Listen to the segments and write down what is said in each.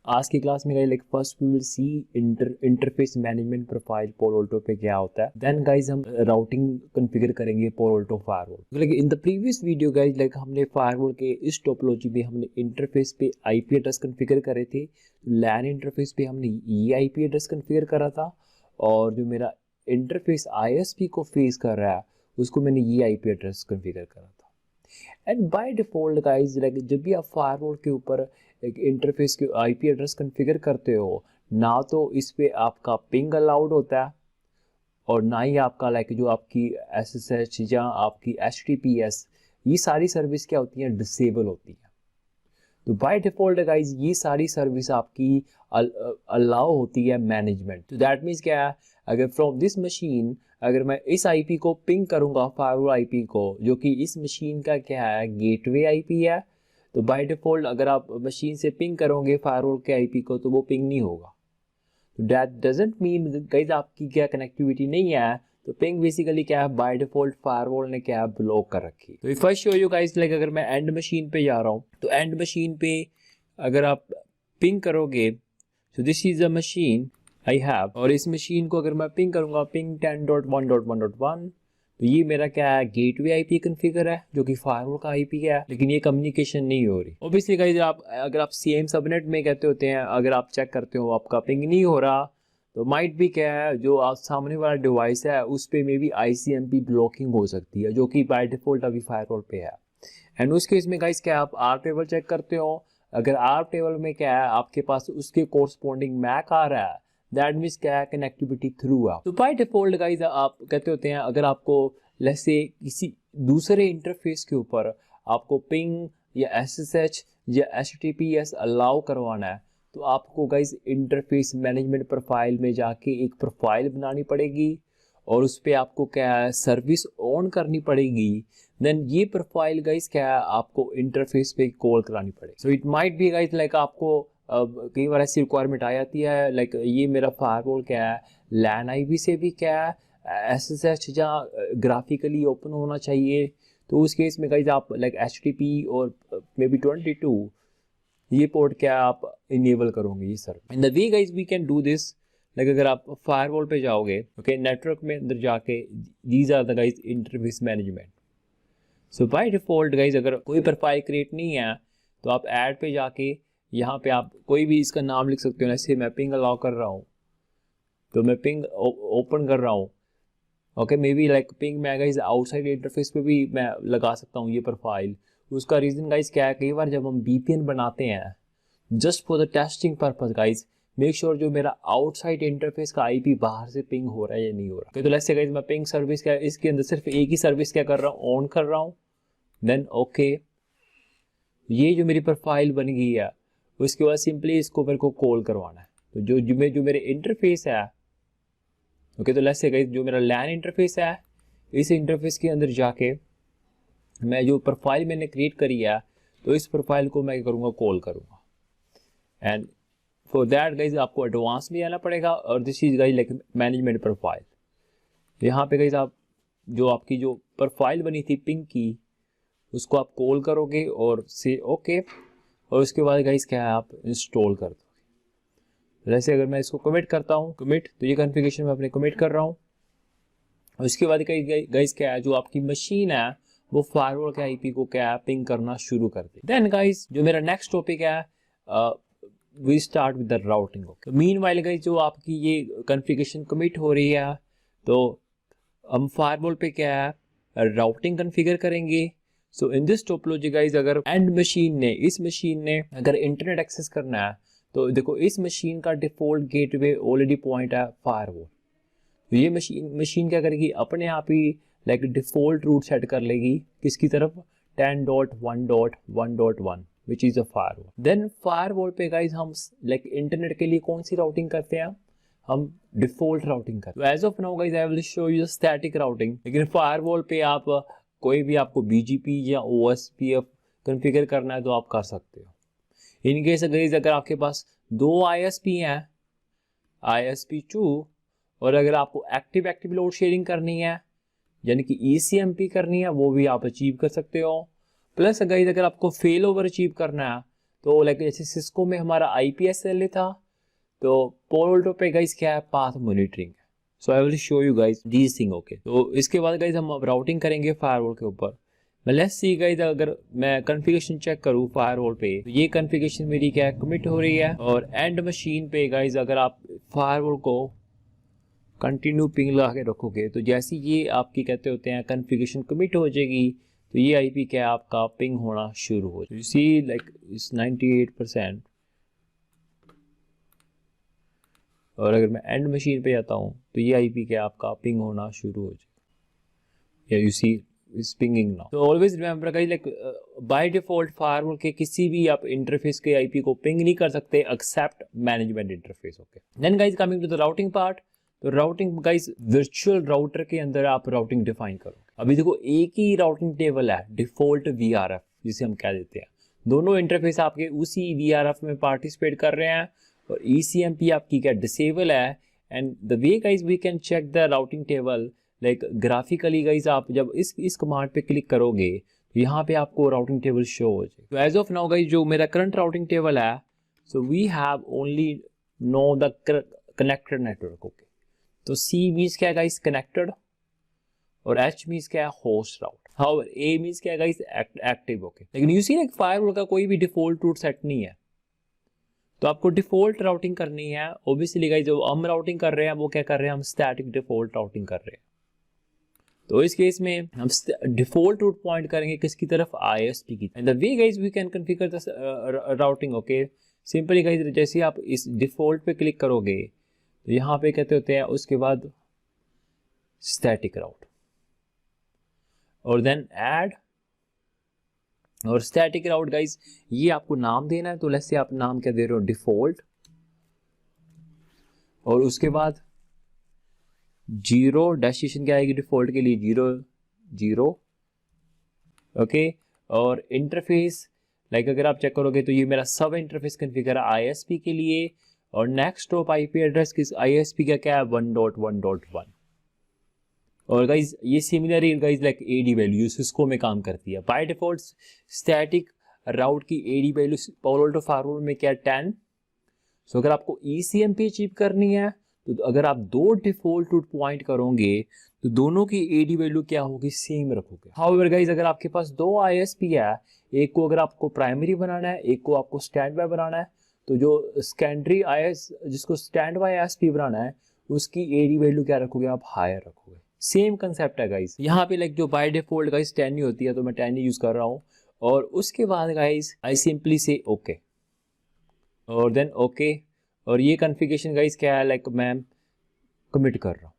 आज की क्लास में guys like first we will see interface management profile Palo Alto पे क्या होता है। देन गाइस हम राउटिंग कॉन्फ़िगर करेंगे Palo Alto firewall. Like in the previous video guys like हमने फायरवॉल के इस टोपोलॉजी में हमने इंटरफेस पे आईपी एड्रेस कॉन्फ़िगर करे थे। लैन इंटरफेस पे हमने ये आईपी एड्रेस कॉन्फ़िगर करा था और जो मेरा इंटरफेस आईएसपी को फेस कर रहा है उसको मैंने ये आईपी एड्रेस कॉन्फ़िगर करा था। And by default guys like जब भी आप फायरवॉल के ऊपर एक इंटरफेस के आईपी एड्रेस कॉन्फ़िगर करते हो ना तो इस पे आपका पिंग अलाउड होता है और ना ही आपका लाइक जो आपकी एसएसएच या आपकी एचटीटीपीएस ये सारी सर्विस क्या होती हैं डिसेबल होती हैं। तो बाय डिफॉल्ट गाइज ये सारी सर्विस आपकी अलाउ होती है मैनेजमेंट। तो दैट मीन्स क्या है, अगर फ्रॉम दिस मशीन अगर मैं इस आईपी को पिंग करूंगा फायरवॉल आईपी को जो कि इस मशीन का क्या है गेटवे आईपी है, तो बाय डिफॉल्ट अगर आप मशीन से पिंग करोगे फायरवॉल के आईपी को तो वो पिंग नहीं होगा। तो दैट डजंट मीन गाइज आपकी क्या कनेक्टिविटी नहीं है। तो पिंग बेसिकली क्या है बाय डिफॉल्ट फायरवॉल ने क्या ब्लॉक कर रखी। तो first show you guys like अगर मैं एंड मशीन पे जा रहा हूँ तो एंड मशीन पे अगर आप पिंग करोगे तो this is a machine I have और इस मशीन को अगर मैं पिंग करूंगा पिंग 10.1.1.1 तो ये मेरा क्या है गेटवे आईपी कॉन्फ़िगर है जो कि फायरवॉल का आईपी है, लेकिन ये कम्युनिकेशन नहीं हो रही। ऑब्वियसली गाइस आप अगर आप सेम सबनेट में कहते होते हैं अगर आप चेक करते हो आपका पिंग नहीं हो रहा तो माइट भी क्या है जो आप सामने वाला डिवाइस है उस पे मे भी आईसीएमपी ब्लॉकिंग हो सकती है जो कि बाय डिफॉल्ट अभी फायरवॉल पे है। एंड उस केस में गाइस क्या आप आर टेबल चेक करते हो, अगर आर टेबल में क्या है आपके पास उसके कोरस्पॉन्डिंग मैक आ रहा है दैट मीन्स क्या है कनेक्टिविटी थ्रू है। तो बाय डिफॉल्ट गाइस आप कहते होते हैं अगर आपको लेट्स से किसी दूसरे इंटरफेस के ऊपर आपको पिंग या एसएसएच या एचटीटीपीएस अलाउ करवाना है तो आपको गाइस इंटरफेस मैनेजमेंट प्रोफाइल में जाके एक प्रोफाइल बनानी पड़ेगी और उस पर आपको क्या है सर्विस ऑन करनी पड़ेगी। देन ये प्रोफाइल गाइस क्या है आपको इंटरफेस पे कॉल करानी पड़ेगी। So it might be guys like आपको कई बार ऐसी रिक्वायरमेंट आ जाती है लाइक ये मेरा फायरवॉल क्या है लैन आईपी से भी क्या है एसएसएच जहाँ ग्राफिकली ओपन होना चाहिए, तो उस केस में गाइस आप लाइक एचटीटीपी और मे बी 22 ये पोर्ट क्या आप इनेबल करोगे ये sir. In the way guys we can do this like अगर आप फायरवॉल पे जाओगे ओके नेटवर्क में अंदर जाके these are the guys interface management. So by default guys अगर कोई प्रोफाइल क्रिएट नहीं है तो आप ऐड पे जाके यहाँ पे आप कोई भी इसका नाम लिख सकते हो। जैसे मैं पिंग अलाउ कर रहा हूँ तो मैं पिंग ओपन कर रहा हूँ okay may be like ping मैं गाइस आउटसाइड इंटरफेस पे भी मैं लगा सकता हूँ ये प्रोफाइल। उसका रीज़न गाइस क्या है कई बार जब हम वीपीएन बनाते हैं just for the testing purpose guys make sure जो मेरा आउटसाइड इंटरफेस का आईपी बाहर से पिंग हो रहा है या नहीं हो रहा। तो लेट्स से गाइस मैं पिंग सर्विस क्या इसके अंदर सिर्फ एक ही सर्विस क्या कर रहा हूँ ऑन कर रहा हूँ। देन ओके ये जो मेरी प्रोफाइल बन गई है उसके बाद सिंपली इसको मेरे को कॉल करवाना है। तो जो मेरे इंटरफेस है ओके तो लेट्स से गाइस जो मेरा लैन इंटरफेस है इस इंटरफेस के अंदर जाके मैं जो प्रोफाइल मैंने क्रिएट करी है तो इस प्रोफाइल को मैं करूँगा कॉल करूँगा। एंड फॉर दैट गाइस आपको एडवांस में आना पड़ेगा और this is guys like management profile. यहाँ पे गाइस आप जो आपकी जो प्रोफाइल बनी थी पिंग की उसको आप कॉल करोगे और से ओके और उसके बाद गाइस क्या है आप इंस्टॉल कर दोगे। जैसे अगर मैं इसको कमिट करता हूँ कमिट तो ये कॉन्फ़िगरेशन मैं अपने कमिट कर रहा हूँ। उसके बाद गाइस क्या है जो आपकी मशीन है वो फायरवॉल के आईपी को क्या पिंग करना शुरू कर दे। देन गाइस जो मेरा नेक्स्ट टॉपिक है we start with the routing. Okay meanwhile guys जो आपकी ये कॉन्फ़िगरेशन कमिट हो रही है तो हम फायरवॉल पे क्या है राउटिंग कॉन्फ़िगर करेंगे। सो इन दिस टोपोलॉजी गाइस अगर एंड मशीन ने इस मशीन ने अगर इंटरनेट एक्सेस करना है तो देखो इस मशीन का डिफॉल्ट गेटवे ऑलरेडी पॉइंट है फायरवॉल। तो ये मशीन क्या करेगी अपने आप ही लाइक डिफॉल्ट रूट सेट कर लेगी किसकी तरफ 10.1.1.1 which is a firewall. Then firewall पे गाइस हम लाइक इंटरनेट के लिए कौन सी राउटिंग करते हैं हम डिफॉल्ट राउटिंग करते हैं। As of now guys I will show you static routing, लेकिन फायरवॉल पे आप कोई भी आपको बीजीपी या ओएसपीएफ कॉन्फ़िगर करना है तो आप कर सकते हो। इन केस गाइस अगर आपके पास दो आईएसपी हैं ISP2 और अगर आपको एक्टिव लोड शेयरिंग करनी है यानी कि ECMP करनी है वो भी आप अचीव कर सकते हो। प्लस गाइस अगर आपको फेल ओवर अचीव करना है तो लाइक जैसे सिस्को में हमारा IPSLA था, तो पोलो पे गाइस क्या है, path monitoring. So I will show you guys these thing. Okay, तो इसके बाद गाइस हम अब राउटिंग करेंगे फायरवॉल के ऊपर। लेट्स सी गाइस, अगर मैं कॉन्फ़िगरेशन चेक करूँ फायरवॉल पे, तो ये कॉन्फ़िगरेशन मेरी क्या है, कमिट हो रही है। और एंड मशीन पे गाइस अगर आप फायरवॉल को कंटिन्यू पिंग लगा के रखोगे, तो जैसे ये आपकी कहते होते हैं कॉन्फ़िगरेशन कमिट हो जाएगी, तो ये IP क्या है आपका पिंग होना शुरू हो जाएगी। यू सी लाइक इस 98%। और अगर मैं एंड मशीन पे जाता हूँ, तो ये IP क्या है आपका पिंग होना शुरू हो जाएगा। Yeah you see is pinging now. तो always remember guys, like by default firewall के किसी भी आप इंटरफेस के IP को पिंग नहीं कर सकते except management interface. Okay, then guys coming to the routing part. तो राउटिंग गाइस वर्चुअल राउटर के अंदर आप राउटिंग डिफाइन करोगे। अभी देखो एक ही राउटिंग टेबल है, डिफॉल्ट VRF जिसे हम कह देते हैं। दोनों इंटरफेस आपके उसी VRF में पार्टिसिपेट कर रहे हैं, और ECMP आपकी क्या डिसेबल है। And the way guys we can check the routing table like graphically guys, आप जब इस कमांड पे क्लिक करोगे तो यहाँ पे आपको राउटिंग टेबल शो हो जाए। तो एज ऑफ नाउ गाइस जो मेरा करंट राउटिंग टेबल है, so we have only know the connected network. Okay, तो C मीन्स क्या है गाइस, कनेक्टेड, और H मीन्स क्या है, host route. How A means क्या है गाइस, एक्टिव। ओके, लेकिन यू सी लाइक फायरवॉल का कोई भी डिफॉल्ट रूट सेट नहीं है, तो आपको डिफॉल्ट राउटिंग करनी है। ऑब्वियसली गाइस जो हम राउटिंग कर रहे हैं वो क्या कर रहे हैं, हम स्टैटिक डिफॉल्ट राउटिंग कर रहे हैं। तो इस केस में हम डिफॉल्ट रूट पॉइंट करेंगे किसकी तरफ, ISP की। And the way guys we can configure the routing. Okay, simply guys जैसे आप इस डिफॉल्ट पे क्लिक करोगे, तो यहाँ पे कहते होते हैं उसके बाद स्टैटिक राउट, और देन ऐड। और स्टैटिक राउट गाइस ये आपको नाम देना है, तो लेट्स से आप नाम क्या दे रहे हो, डिफॉल्ट, और उसके बाद 0 डेस्टिनेशन क्या आएगी डिफॉल्ट के लिए, 0 0। ओके, और इंटरफेस लाइक अगर आप चेक करोगे तो ये मेरा सब इंटरफेस कॉन्फ़िगर है ISP के लिए, और नेक्स्ट टॉप IP एड्रेस किस ISP का क्या है, 1.1.1। और गाइज ये similarly guys like AD value Cisco में काम करती है। बाय डिफॉल्ट स्टैटिक राउट की AD वैल्यू पोलो अल्टो फायरवॉल में क्या है, 10। सो अगर आपको ECMP अचीव करनी है, तो अगर आप दो डिफॉल्ट रूट पॉइंट करोगे तो दोनों की AD वैल्यू क्या होगी, सेम रखोगे। हाउएवर गाइज अगर आपके पास दो ISP है, एक को अगर आपको प्राइमरी बनाना है, एक को आपको स्टैंड बाय बनाना है, तो जो सेकेंडरी जिसको स्टैंड बाय ISP बनाना है उसकी AD वैल्यू क्या रखोगे, आप हायर रखोगे। सेम कंसेप्ट है गाइस। यहाँ पे लाइक जो बाय डिफॉल्ट गाइस 10 ही होती है, तो मैं 10 ही यूज कर रहा हूँ। और उसके बाद गाइस आई सिंपली से ओके, और देन ओके, और ये कॉन्फ़िगरेशन गाइस क्या है, लाइक मैं कमिट कर रहा हूँ।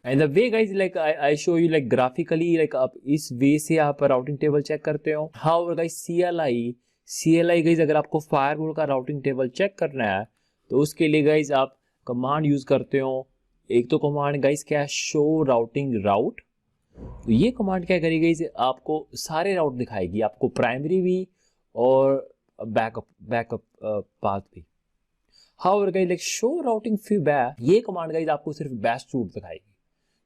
And the way guys like I show you like graphically, like आप इस वे से आप राउटिंग टेबल चेक करते हो। हाउ गाइस CLI गाइस अगर आपको फायरवॉल का राउटिंग टेबल चेक करना है, तो उसके लिए गाइस आप कमांड यूज करते हो। एक तो कमांड गाइस क्या है, शो राउटिंग राउट। तो ये कमांड क्या करेगी गाइस, आपको सारे राउट दिखाएगी, आपको प्राइमरी भी और बैकअप पाथ भी। How guys like show routing fib है, ये कमांड गाइस आपको सिर्फ बेस्ट रूट दिखाएगी।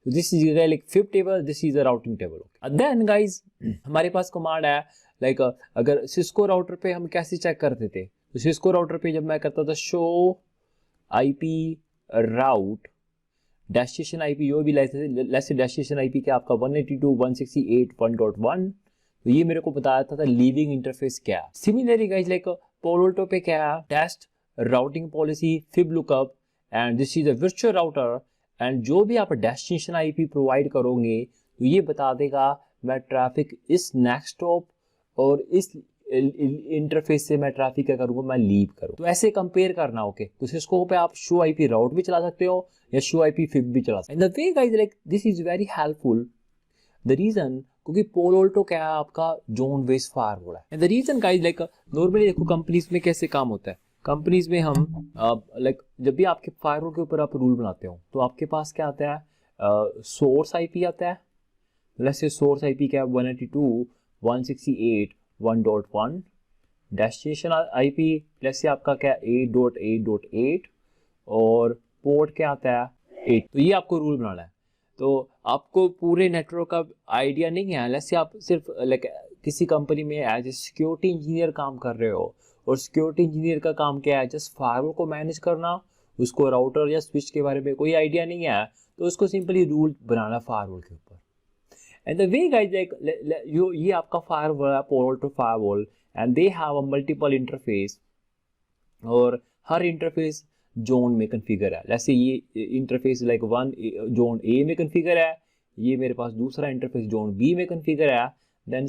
तो this is like FIB table, this is a routing table. Then guys हमारे पास कमांड है लाइक अगर सिस्को राउटर पे हम कैसे चेक करते थे, तो सिस्को राउटर पे जब मैं करता था शो IP राउट डेस्टिनेशन IP, जो भी लेट्स से डेस्टिनेशन IP क्या आपका 192.168.1, तो ये मेरे को बताया था लीविंग इंटरफेस क्या है। Similarly guys like Palo Alto पे क्या है, test routing policy FIB lookup, and this is a virtual router, and जो भी आप डेस्टिनेशन IP प्रोवाइड करोगे तो ये बता देगा मैं ट्रैफिक इस नेक्स्ट स्टॉप और इस इंटरफेस से मैं ट्रैफिक क्या करूंगा, मैं लीव करूँ। तो ऐसे कंपेयर करना। ओके, तो सिस्को पे आप शो IP राउट भी चला सकते हो या शो IP फिब भी चला सकते हो। And the way guys like this is very helpful, the reason क्योंकि पोलो अल्टो क्या है आपका जोन बेस्ड फायरवॉल है। And the reason guys like normally देखो कंपनीज में कैसे काम होता है, कंपनीज में हम लाइक जब भी आपके फायरवॉल के ऊपर आप रूल बनाते हो, तो आपके पास क्या आता है, सोर्स IP आता है। लेट्स से सोर्स IP क्या है, 192.168.1.1, डेस्टिनेशन IP लेट्स से आपका क्या 8.8.8, और पोर्ट क्या आता है 8। तो ये आपको रूल बनाना है। तो आपको पूरे नेटवर्क का आइडिया नहीं है, जैसे आप सिर्फ लाइक किसी कंपनी में एज ए सिक्योरिटी इंजीनियर काम कर रहे हो, और सिक्योरिटी इंजीनियर का काम क्या है, जस्ट फायरवॉल को मैनेज करना, उसको राउटर या स्विच के बारे में कोई आइडिया नहीं है, तो उसको सिंपली रूल बनाना फायरवॉल के ऊपर। And the way guys like ये आपका फायरवॉल है, Palo Alto firewall, and they have a multiple interface, और हर इंटरफेस जोन में कन्फिगर है। जैसे ये interface like one zone A में कन्फिगर है, ये मेरे पास दूसरा इंटरफेस जोन बी में कन्फिगर है, देन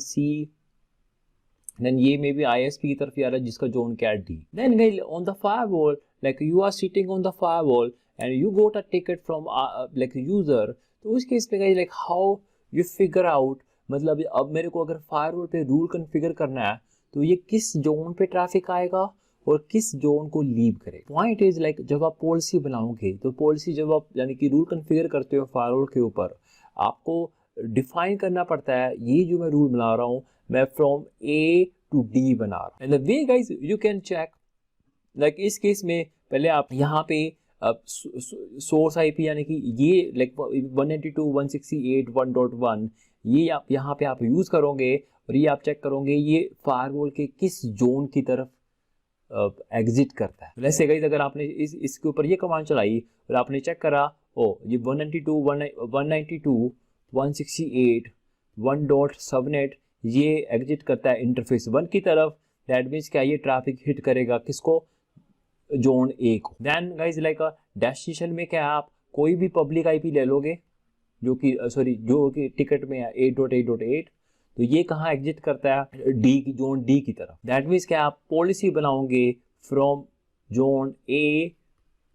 ये मे बी ISP की तरफ आ रहा है जिसका जोन क्या है D। Then guys on the firewall like you are sitting on the firewall and you got a ticket from like user, तो उस केस पे guys like how you figure out, मतलब अब मेरे को अगर फायरवॉल पे रूल कन्फिगर करना है तो ये किस जोन पे ट्रैफिक आएगा और किस जोन को लीव करेगा। पॉइंट इज लाइक जब आप पॉलिसी बनाओगे, तो पॉलिसी जब आप यानी कि रूल कन्फिगर करते हो फायरवॉल के ऊपर, आपको डिफाइन करना पड़ता है ये जो मैं रूल बना रहा हूँ मैं फ्रॉम A to D बना रहा हूँ। And the way guys you can check like इस केस में पहले आप यहाँ पे सोर्स IP यानी कि ये लाइक 192.168.1.1 ये आप यहाँ पे आप यूज करोगे, और ये आप चेक करोगे ये फायरवॉल के किस जोन की तरफ एग्जिट करता है। वैसे गाइस अगर आपने इसके ऊपर ये कमांड चलाई और आपने चेक करा, ओ ये 192.168.1.7 ये एग्जिट करता है इंटरफेस 1 की तरफ, दैट मीन्स क्या ये ट्रैफिक हिट करेगा किसको, जोन A को। देन गाइस लाइक डेस्टिनेशन में क्या है, आप कोई भी पब्लिक IP ले लोगे जो कि टिकट में है 8.8.8, तो ये कहाँ एग्जिट करता है जोन D की तरफ। दैट मीन्स क्या आप पॉलिसी बनाओगे from zone A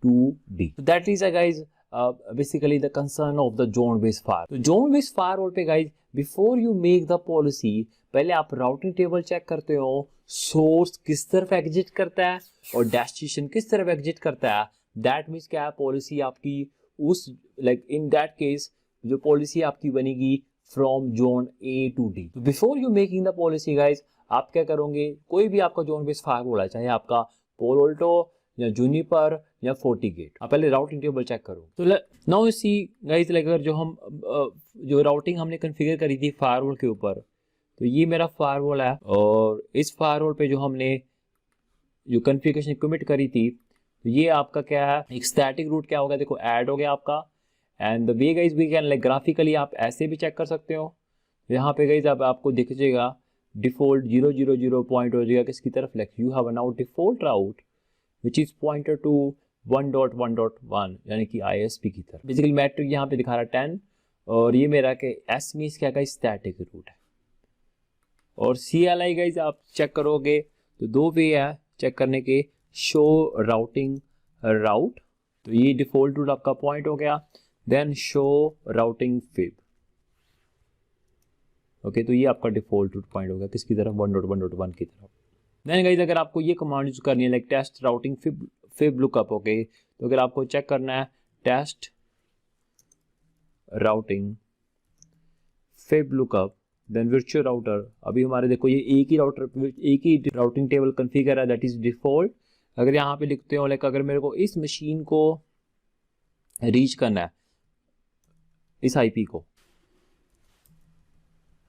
to D। That is guys basically the concern of the zone based fire. तो जोन बेस्ड फायरवॉल पे guys before you make the policy पहले आप राउटिंग टेबल चेक करते हो, source किस तरफ एग्जिट करता है और डेस्टिनेशन किस तरफ एग्जिट करता है। दैट मीन्स क्या है पॉलिसी आपकी उस लाइक इन दैट केस जो पॉलिसी आपकी बनेगी from zone A to D। तो before you making the policy guys आप क्या करोगे, कोई भी आपका जोन बेस्ड फायरवॉल है, चाहे आपका पोलो अल्टो या जूनिपर या फोर्टीगेट, आप पहले राउटिंग टेबल चेक करो। तो नाउ सी गाइज लाइक अगर जो राउटिंग हमने कॉन्फ़िगर करी थी फायरवॉल के ऊपर, तो ये मेरा फायरवॉल है, और इस फायरवॉल पे जो हमने जो कॉन्फ़िगरेशन कमिट करी थी, तो ये आपका क्या है, एक स्टैटिक रूट क्या होगा, देखो ऐड हो गया आपका। And the way guys we can like graphically आप ऐसे भी चेक कर सकते हो, यहाँ पे गाइज अब आपको दिख जाएगा डिफॉल्ट 000 पॉइंट हो जाएगा किसकी तरफ, like you have now default route which is pointer to 1.1.1 यानी कि ISP की तरफ। बेसिकली मैट्रिक यहाँ पे दिखा रहा है 10, और ये मेरा के S मीन्स क्या का स्टैटिक रूट है। और CLI गाइज आप चेक करोगे तो दो वे है चेक करने के, शो राउटिंग राउट, तो ये डिफॉल्ट रूट आपका पॉइंट हो गया, then show routing FIB. Okay, तो ये आपका डिफॉल्ट रूट पॉइंट हो गया किसकी तरफ, 1.1.1 की तरफ। देन गाइज अगर आपको ये कमांड यूज करनी है like test routing FIB lookup, okay, तो अगर आपको चेक करना है test routing FIB lookup then virtual router, अभी हमारे देखो ये एक ही राउटिंग टेबल कॉन्फ़िगर है दैट इज डिफॉल्ट। अगर यहाँ पे लिखते हो लाइक अगर मेरे को इस मशीन को रीच करना है इस IP को,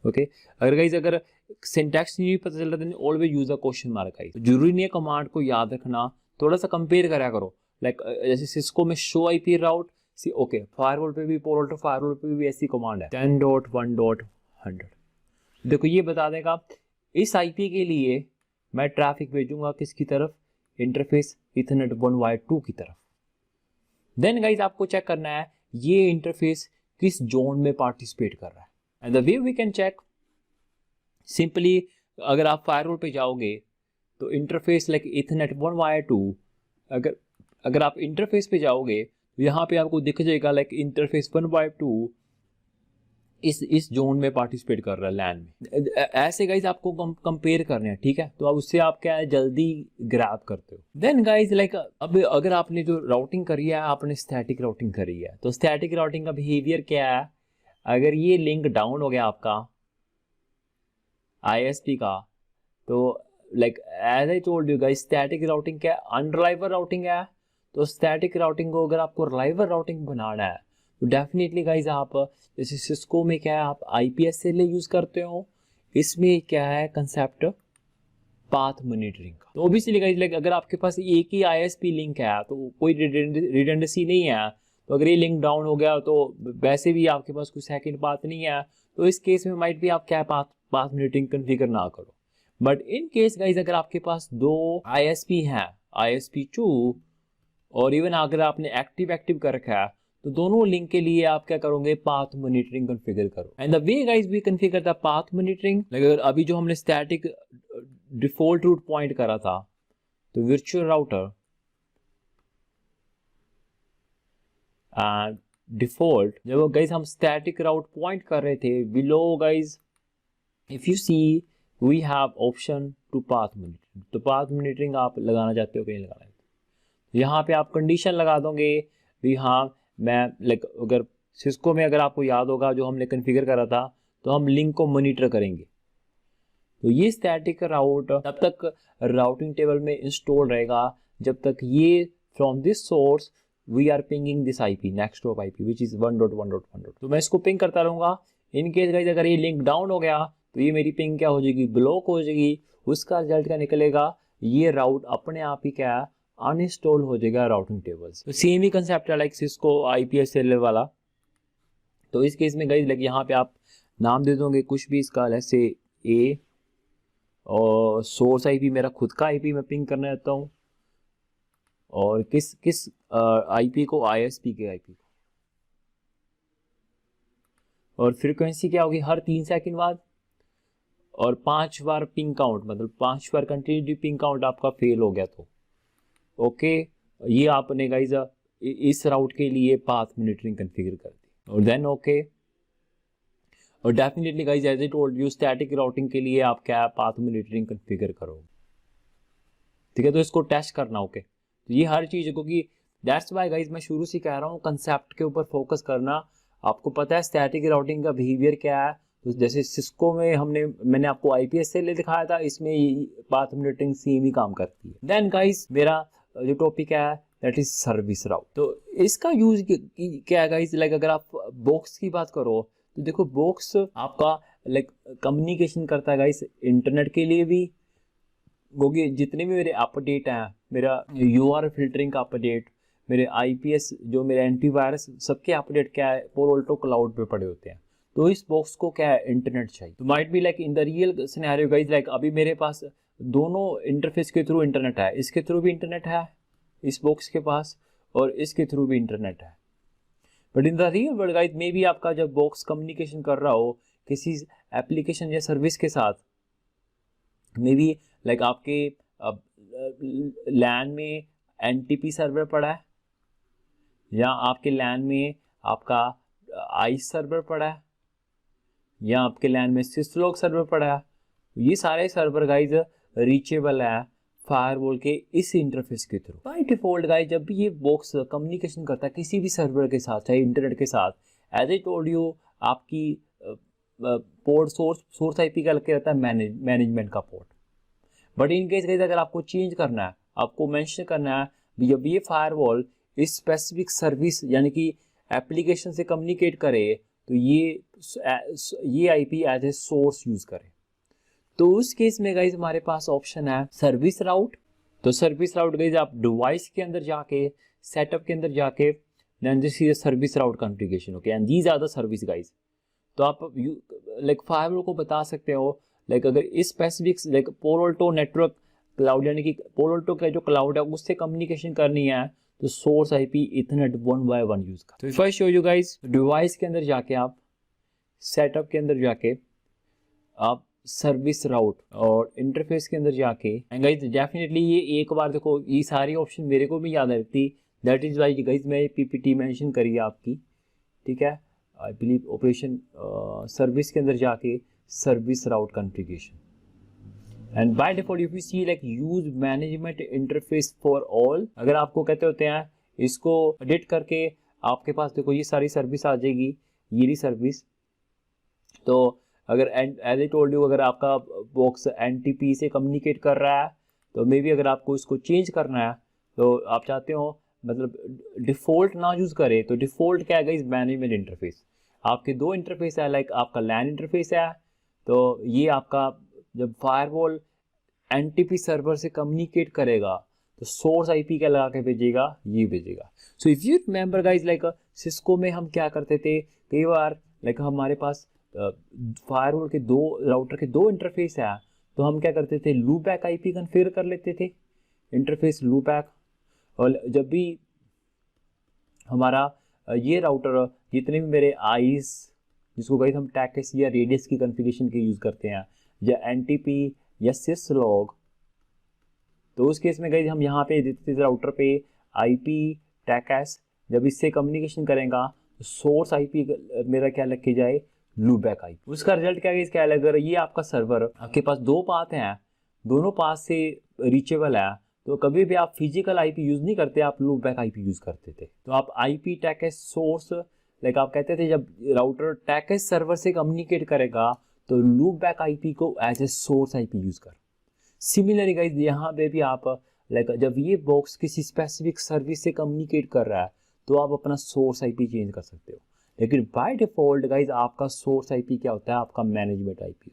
ओके अगर गाइज अगर सिंटैक्स नहीं पता चल रहा then always use a question mark guys. जरूरी नहीं है कमांड को याद रखना, थोड़ा सा कंपेयर करा करो, लाइक जैसे सिस्को में शो IP राउट सी, ओके फायरवॉल पे भी पोलो अल्टो फायरवॉल पे भी ऐसी कमांड है 10.1.100। देखो ये बता देगा इस IP के लिए मैं ट्रैफिक भेजूंगा किसकी तरफ, इंटरफेस इथरनेट 1 की तरफ। देन गाइज आपको चेक करना है ये इंटरफेस किस जोन में पार्टिसिपेट कर रहा है। And the way we can check simply, अगर आप फायरवॉल पे जाओगे तो इंटरफेस लाइक इथरनेट 1 अगर आप इंटरफेस पे जाओगे तो यहाँ पे आपको दिख जाएगा लाइक इंटरफेस 1 इस जोन में पार्टिसिपेट कर रहा है लैन में। ऐसे गाइज आपको कंपेयर करने हैं, ठीक है, तो अब उससे आप क्या है जल्दी ग्रैब करते हो। देन गाइज लाइक अब अगर आपने जो राउटिंग करी है आपने स्टैटिक राउटिंग करी है, तो स्टैटिक राउटिंग का बिहेवियर क्या है, अगर ये लिंक डाउन हो गया आपका ISP का, तो like as I told you guys static routing क्या है, अनरिलायबल राउटिंग है। तो स्टैटिक राउटिंग को अगर आपको रिलायबल राउटिंग बनाना है तो डेफिनेटली गाइज आप जैसे सिस्को में क्या है आप IPSLA यूज़ करते हो, इसमें क्या है कंसेप्ट पाथ मॉनिटरिंग का। तो ऑब्वियसली गाइज लाइक अगर आपके पास एक ही ISP लिंक है तो कोई रिडंडेंसी नहीं है, तो अगर ये लिंक डाउन हो गया तो वैसे भी आपके पास कोई सेकंड पाथ नहीं है, तो इस केस में माइट भी आप क्या पाथ मॉनिटरिंग कॉन्फ़िगर ना करो। बट इन केस गाइज अगर आपके पास दो ISP हैं, ISP2 और इवन अगर आपने एक्टिव कर रखा है, तो दोनों लिंक के लिए आप क्या करोगे पाथ मॉनिटरिंग कॉन्फ़िगर करो। And the way guys we configure the path monitoring, अगर अभी जो हमने स्टैटिक डिफॉल्ट रूट पॉइंट करा था, तो वर्चुअल राउटर डिफॉल्ट जब गाइज हम स्टैटिक राउट पॉइंट कर रहे थे, below guys if you see we have option to path monitoring. तो पाथ मॉनिटरिंग आप लगाना चाहते हो कि नहीं लगाना है, यहाँ पे आप कंडीशन लगा दोगे भी हाँ मैं लाइक अगर सिस्को में अगर आपको याद होगा जो हमने कॉन्फ़िगर करा था, तो हम लिंक को मॉनिटर करेंगे। तो ये स्टैटिक राउट तब तक राउटिंग टेबल में इंस्टॉल रहेगा जब तक ये from this source we are pinging this IP next of IP which is 1.1.1. तो मैं इसको पिंग करता रहूँगा। इन केस गाइज अगर ये लिंक डाउन हो गया तो ये मेरी पिंग क्या हो जाएगी, ब्लॉक हो जाएगी। उसका रिजल्ट क्या निकलेगा, ये राउट अपने आप ही क्या अनइंस्टॉल हो जाएगा राउटिंग टेबल्स। तो सेम ही कंसेप्ट है लाइक सिस्को IPSLA वाला। तो इस केस में गाइज लाइक यहाँ पे आप नाम दे दोगे कुछ भी इसका, जैसे A और सोर्स IP मेरा खुद का IP मैं पिंग करना चाहता हूँ, और किस किस IP को, ISP के IP को। और फ्रीक्वेंसी क्या होगी, हर 3 सेकंड बाद, और 5 बार पिंग काउंट, मतलब 5 बार कंटिन्यू पिंग काउंट आपका फेल हो गया तो ओके। ये आपने गाइज इस राउट के लिए पाथ मॉनिटरिंग कॉन्फ़िगर कर दी, और देन ओके। और definitely guys as I told you static routing के लिए आप क्या पाथ मॉनिटरिंग कॉन्फ़िगर करोगे, ठीक है। तो इसको टेस्ट करना ओके। तो ये हर चीज़, क्योंकि दैट्स वाई गाइज मैं शुरू से कह रहा हूँ कंसेप्ट के ऊपर फोकस करना। आपको पता है स्टैटिक राउटिंग का बिहेवियर क्या है। तो जैसे सिस्को में मैंने आपको IPSLA दिखाया था, इसमें पाथ मॉनिटरिंग सेम ही काम करती है। देन गाइज मेरा जो टॉपिक है दैट इज सर्विस राउट। तो इसका यूज क्या है गाइज, लाइक अगर आप बॉक्स की बात करो तो देखो बॉक्स आपका लाइक कम्युनिकेशन करता है गाइज इंटरनेट के लिए भी, क्योंकि जितने भी मेरे अपडेट हैं, मेरा URL फिल्टरिंग का अपडेट, मेरे IPS जो मेरे एंटीवायरस, सबके अपडेट क्या है पोलो अल्टो क्लाउड पे पड़े होते हैं। तो इस बॉक्स को क्या है इंटरनेट चाहिए। तो might be like in the real scenario guys like अभी मेरे पास दोनों इंटरफेस के थ्रू इंटरनेट है, इसके थ्रू भी इंटरनेट है इस बॉक्स के पास, और इसके थ्रू भी इंटरनेट है। But in the real world guys may be आपका जब बॉक्स कम्युनिकेशन कर रहा हो किसी एप्लीकेशन या सर्विस के साथ, मे बी लाइक आपके लैन में NTP सर्वर पड़ा है, या आपके लैन में आपका आइस सर्वर पड़ा है, या आपके लैन में सिस्लॉग सर्वर पड़ा है। ये सारे सर्वर गाइज रीचेबल है फायरवॉल के इस इंटरफेस के थ्रू। बाय डिफॉल्ट गाइज जब भी ये बॉक्स कम्युनिकेशन करता है किसी भी सर्वर के साथ, चाहे इंटरनेट के साथ, एज आई टोल्ड यू आपकी पोर्ट सोर्स IP का लगे रहता है मैनेजमेंट का port. But in case guys अगर आपको चेंज करना है, आपको मेंशन करना है जब ये फायरवॉल इस स्पेसिफिक सर्विस यानी कि एप्लीकेशन से कम्युनिकेट करे, तो ये IP as a source use करे। तो उस केस में गाइज हमारे पास ऑप्शन है सर्विस राउट। तो सर्विस राउट गाइज आप डिवाइस के अंदर जाके, सेटअप के अंदर जाके, then this is service route configuration okay, and these are the service guys. तो आप लाइक फायरवॉल को बता सकते हो लाइक अगर इस specific like Palo Alto network cloud यानी कि पोलो अल्टो का जो क्लाउड है उससे कम्युनिकेशन करनी है, तो source IP Ethernet 1 by 1 use कर। तो if I show you guys device के अंदर जाके, आप सेटअप के अंदर जाके, आप सर्विस राउट और इंटरफेस के अंदर जाके, एंड गाइज डेफिनेटली ये एक बार देखो ये सारी ऑप्शन मेरे को भी याद रहती, दैट इज वाई गाइज मैं PPT मेंशन करी है आपकी, ठीक है। आई बिलीव ऑपरेशन सर्विस के अंदर जाके service route configuration, and by default if you see like use management interface for all, अगर आपको कहते होते हैं इसको एडिट करके आपके पास देखो ये सारी सर्विस आ जाएगी, ये रही सर्विस। तो अगर एज आई टोल्ड यू अगर आपका बॉक्स NTP से कम्युनिकेट कर रहा है, तो मे बी अगर आपको इसको चेंज करना है, तो आप चाहते हो मतलब डिफ़ॉल्ट ना यूज़ करे तो डिफ़ॉल्ट क्या है गाइस, मैनेजमेंट इंटरफेस। आपके दो इंटरफेस है, लाइक आपका लैन इंटरफेस है, तो ये आपका जब फायरवॉल एनटीपी सर्वर से कम्युनिकेट करेगा तो सोर्स आईपी क्या लगा के भेजेगा, ये भेजेगा। So if you remember guys, like Cisco में हम क्या करते थे कई बार, लाइक हमारे पास फायरवॉल के दो राउटर के दो इंटरफेस है, तो हम क्या करते थे, लूपबैक आईपी कॉन्फ़िगर कर लेते थे, इंटरफेस लूपबैक। और जब भी हमारा ये राउटर जितने भी मेरे आईज, जिसको गाइस हम टैकेस या रेडियस की कॉन्फ़िगरेशन के यूज़ करते हैं, या एनटीपी या सिसलॉग, तो उस केस में गाइस हम यहाँ पे देते थे राउटर पे आईपी टैकेस, जब इससे कम्युनिकेशन करेगा तो सोर्स आईपी मेरा क्या लग के जाए, लूपबैक आईपी। उसका रिजल्ट क्या गाइस, क्या है, अगर ये आपका सर्वर आपके पास दो पाथ हैं, दोनों पाथ से रीचेबल है, तो कभी भी आप फिजिकल आईपी यूज़ नहीं करते, आप लूपबैक आईपी यूज़ करते थे। तो आप आईपी टैकेस सोर्स, लाइक आप कहते थे जब राउटर टैकेस सर्वर से कम्युनिकेट करेगा तो लूपबैक आईपी को as a source IP use कर। सिमिलरली गाइस यहाँ पे भी आप, लाइक जब ये बॉक्स किसी स्पेसिफिक सर्विस से कम्युनिकेट कर रहा है तो आप अपना सोर्स आईपी चेंज कर सकते हो, लेकिन बाय डिफॉल्ट गाइस आपका सोर्स आईपी क्या होता है, आपका मैनेजमेंट आईपी।